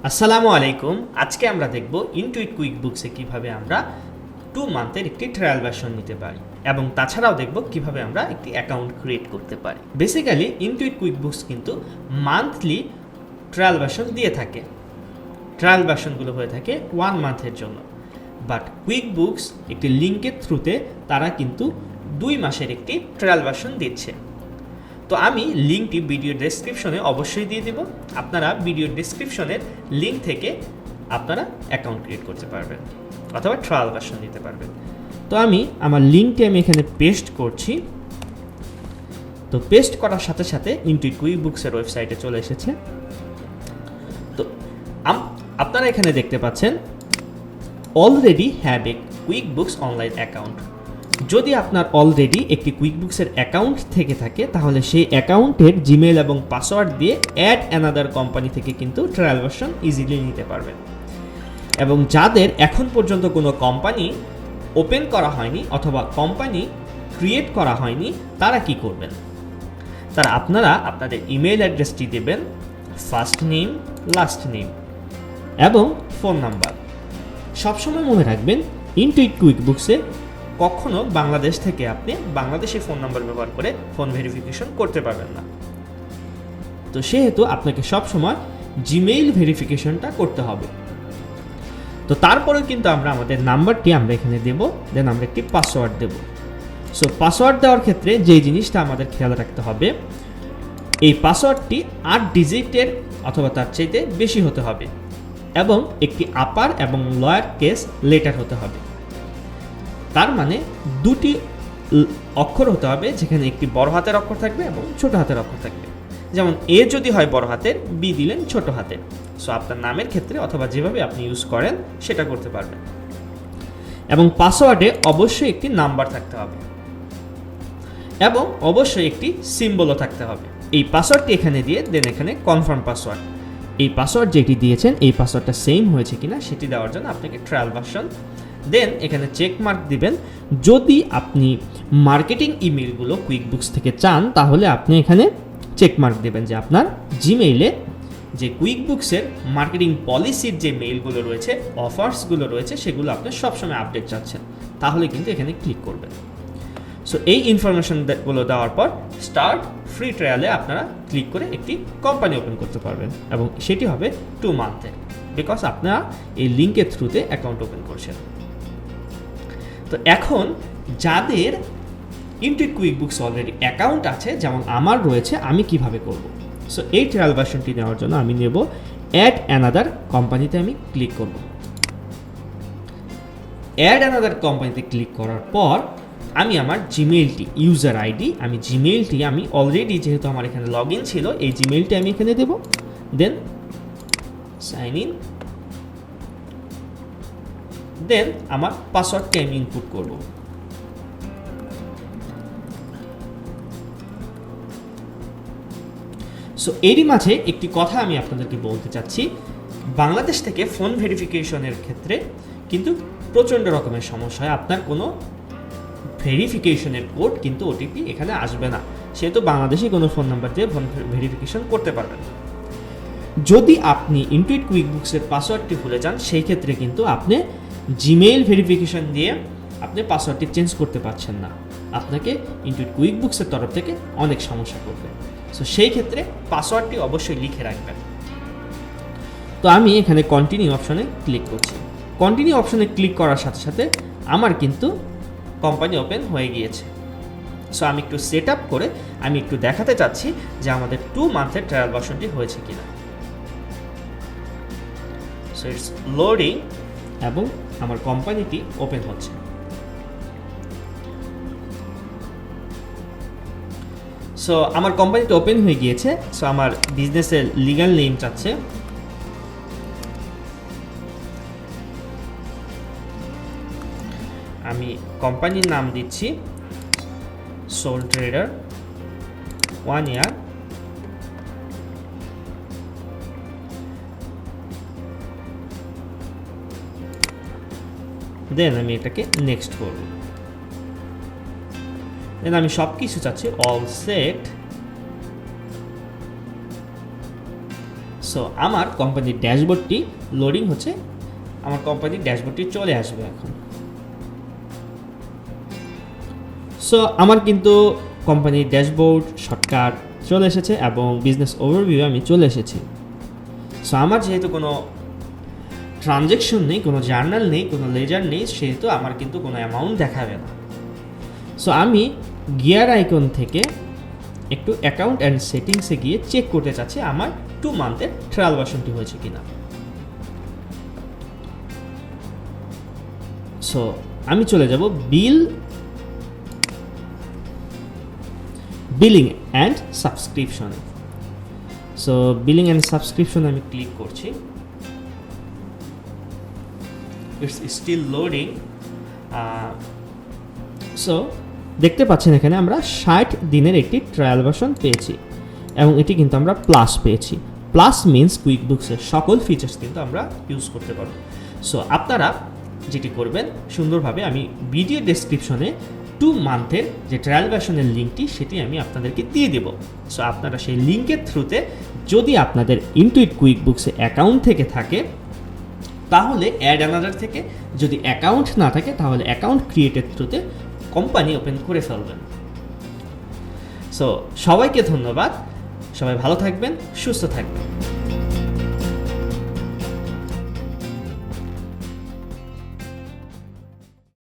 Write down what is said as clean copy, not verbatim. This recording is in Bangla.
আসসালামু আলাইকুম। আজকে আমরা দেখব ইনটুইট কুইকবুকসে কিভাবে আমরা 2 মান্থের একটি ট্রায়াল ভার্সন নিতে পারি এবং তাছাড়াও দেখব কিভাবে আমরা একটি অ্যাকাউন্ট ক্রিয়েট করতে পারি। বেসিক্যালি ইনটুইট কুইকবুকস কিন্তু মান্থলি ট্রায়াল ভার্সন দিয়ে থাকে। ট্রায়াল ভার্সনগুলো হয়ে থাকে 1 মান্থের জন্য, বাট কুইকবুকস একটি লিঙ্কের থ্রুতে তারা কিন্তু 2 মাসের একটি ট্রায়াল ভার্সন দিচ্ছে। তো আমি লিঙ্কটি ভিডিও ডেসক্রিপশনে অবশ্যই দিয়ে দেব। আপনারা ভিডিও ডেসক্রিপশনের লিঙ্ক থেকে আপনারা অ্যাকাউন্ট ক্রিয়েট করতে পারবেন অথবা ট্রায়াল ভার্সন নিতে পারবেন। তো আমি আমার লিঙ্কটি এখানে পেস্ট করছি। তো পেস্ট করার সাথে সাথে ইনটুইট কুইকবুকসের ওয়েবসাইটে চলে এসেছে। তো আপনারা এখানে দেখতে পাচ্ছেন already have a QuickBooks online account. যদি আপনার অলরেডি একটি কুইকবুকসের অ্যাকাউন্ট থেকে থাকে তাহলে সেই অ্যাকাউন্টের জিমেল এবং পাসওয়ার্ড দিয়ে অ্যাড অ্যানাদার কোম্পানি থেকে কিন্তু ট্রায়াল ভার্সন ইজিলি নিতে পারবেন। এবং যাদের এখন পর্যন্ত কোনো কোম্পানি ওপেন করা হয়নি অথবা কোম্পানি ক্রিয়েট করা হয়নি তারা কি করবেন? তারা আপনারা আপনাদের ইমেল অ্যাড্রেসটি দেবেন, ফার্স্ট নেম, লাস্ট নেম এবং ফোন নাম্বার। সবসময় মনে রাখবেন ইনটুইট কুইকবুকসে কখনো বাংলাদেশ থেকে আপনি বাংলাদেশি ফোন নাম্বার ব্যবহার করে ফোন ভেরিফিকেশন করতে পারবেন না। তো সেহেতু আপনাকে সবসময় জিমেইল ভেরিফিকেশনটা করতে হবে। তো তারপরে কিন্তু আমরা আমাদের নাম্বারটি আমরা এখানে দেব, দেন আমরা একটি পাসওয়ার্ড দেব। সো পাসওয়ার্ড দেওয়ার ক্ষেত্রে যে জিনিসটা আমাদের খেয়াল রাখতে হবে, এই পাসওয়ার্ডটি 8 ডিজিটের অথবা তার চাইতে বেশি হতে হবে এবং একটি আপার এবং লোয়ার কেস লেটার হতে হবে। তার মানে 2টি অক্ষর হতে হবে, যেখানে একটি বড় হাতের অক্ষর থাকবে এবং ছোট হাতের অক্ষর থাকবে। যেমন এ যদি হয় বড় হাতের, বি দিলেন ছোট হাতের। সো আপনার নামের ক্ষেত্রে অথবা যেভাবে আপনি ইউজ করেন সেটা করতে পারবেন। এবং পাসওয়ার্ডে অবশ্যই একটি নাম্বার থাকতে হবে এবং অবশ্যই একটি সিম্বলও থাকতে হবে। এই পাসওয়ার্ডটি এখানে দিয়ে দেন এখানে কনফার্ম পাসওয়ার্ড। এই পাসওয়ার্ড যেটি দিয়েছেন এই পাসওয়ার্ডটা সেম হয়েছে কিনা সেটি দেওয়ার জন্য আপনাকে ট্রায়াল ভার্সন দেন এখানে চেক মার্ক দিবেন। যদি আপনি মার্কেটিং ইমেলগুলো কুইকবুকস থেকে চান তাহলে আপনি এখানে চেক মার্ক দেবেন যে আপনার জিমেইলে যে কুইকবুকসের মার্কেটিং পলিসির যে মেইলগুলো রয়েছে, অফার্সগুলো রয়েছে, সেগুলো আপনি সবসময় আপডেট চাচ্ছেন, তাহলে কিন্তু এখানে ক্লিক করবেন। সো এই ইনফরমেশনগুলো দেওয়ার পর স্টার্ট ফ্রি ট্রায়ালে আপনারা ক্লিক করে একটি কোম্পানি ওপেন করতে পারবেন এবং সেটি হবে 2 মান্থে, বিকজ আপনারা এই লিঙ্কের থ্রুতে অ্যাকাউন্ট ওপেন করছেন। তো এখন যাদের ইনটুইট কুইকবুকস অলরেডি অ্যাকাউন্ট আছে, যেমন আমার রয়েছে, আমি কিভাবে করব? সো এই ট্রায়াল ভার্সনটি নেওয়ার জন্য আমি নেব অ্যাড অ্যানাদার কোম্পানিতে আমি ক্লিক করব। অ্যাড অ্যানাদার কোম্পানিতে ক্লিক করার পর আমি আমার জিমেইলটি, ইউজার আইডি, আমি জিমেইলটি আমি অলরেডি যেহেতু আমার এখানে লগ ইন ছিল এই জিমেইলটি আমি এখানে দেব। দেন সাইন ইন, দেন আমার পাসওয়ার্ডটি আমি ইনপুট করব। সো এরই মাঝে একটি কথা আমি আপনাদেরকে বলতে চাচ্ছি, বাংলাদেশ থেকে ফোন ভেরিফিকেশনের ক্ষেত্রে কিন্তু প্রচণ্ড রকমের সমস্যা হয়। আপনার কোনো ভেরিফিকেশনের কোড কিন্তু ওটিপি এখানে আসবে না, সেহেতু বাংলাদেশি কোনো ফোন নাম্বার দিয়ে ফোন ভেরিফিকেশন করতে পারবেন না। যদি আপনি ইনটুইট কুইকবুকসের পাসওয়ার্ডটি ভুলে যান সেই ক্ষেত্রে কিন্তু আপনি জিমেইল ভেরিফিকেশন দিয়ে আপনি পাসওয়ার্ডটি চেঞ্জ করতে পারছেন না, আপনাকে ইনটুইট কুইকবুকসের তরফ থেকে অনেক সমস্যা করবে। সো সেই ক্ষেত্রে পাসওয়ার্ডটি অবশ্যই লিখে রাখবেন। তো আমি এখানে কন্টিনিউ অপশনে ক্লিক করছি। কন্টিনিউ অপশনে ক্লিক করার সাথে সাথে আমার কিন্তু কোম্পানি ওপেন হয়ে গিয়েছে। সো আমি একটু সেট আপ করে আমি একটু দেখাতে চাচ্ছি যে আমাদের 2 মান্থের ট্রায়াল ভার্সনটি হয়েছে কিনা। সো ইটস লোডিং এবং আমার কোম্পানিটি ওপেন হচ্ছে। সো আমার কোম্পানিটা ওপেন হয়ে গিয়েছে। সো আমার বিজনেসের লিগ্যাল নেম চাচ্ছে, আমি কোম্পানির নাম দিচ্ছি সোল ট্রেডার 1 ইয়ার। দেন আমি এটাকে নেক্সট করব। দেন আমি সব কিছু চাচ্ছি অল সেট। সো আমার কোম্পানির ড্যাশবোর্ডটি লোডিং হচ্ছে, আমার কোম্পানির ড্যাশবোর্ডটি চলে আসবে এখন। সো আমার কিন্তু কোম্পানির ড্যাশবোর্ড শর্টকাট চলে এসেছে এবং বিজনেস ওভারভিউ আমি চলে এসেছি। সো আমার যেহেতু কোনো ট্রানজ্যাকশন নেই, কোনো জার্নাল নেই, কোনো লেজার নেই, সেহেতু আমার কিন্তু কোনো অ্যামাউন্ট দেখাবে না। সো আমি গিয়ার আইকন থেকে একটু অ্যাকাউন্ট অ্যান্ড সেটিংসে গিয়ে চেক করতে চাচ্ছি আমার 2 মান্থের ট্রায়াল ভার্সনটি হয়েছে কিনা। সো আমি চলে যাব বিলিং অ্যান্ড সাবস্ক্রিপশনে। সো বিলিং অ্যান্ড সাবস্ক্রিপশন আমি ক্লিক করছি, ইটস স্টিল লোডিং। সো দেখতে পাচ্ছেন এখানে আমরা 60 দিনের একটি ট্রায়াল ভার্সন পেয়েছি এবং এটি কিন্তু আমরা প্লাস পেয়েছি। প্লাস মিনস কুইকবুকসের সকল ফিচার্স কিন্তু আমরা ইউজ করতে পারবো। সো আপনারা যেটি করবেন সুন্দরভাবে, আমি ভিডিও ডেসক্রিপশনে 2 মান্থের যে ট্রায়াল ভার্সনের লিঙ্কটি সেটি আমি আপনাদেরকে দিয়ে দেব। সো আপনারা সেই লিঙ্কের থ্রুতে যদি আপনাদের ইনটুইট কুইকবুকসে অ্যাকাউন্ট থেকে থাকে তাহলে অ্যাড অ্যানাদার থেকে, যদি অ্যাকাউন্ট না থাকে তাহলে অ্যাকাউন্ট ক্রিয়েটের থ্রুতে কোম্পানি ওপেন করে ফেলবেন। সো সবাইকে ধন্যবাদ, সবাই ভালো থাকবেন, সুস্থ থাকবেন।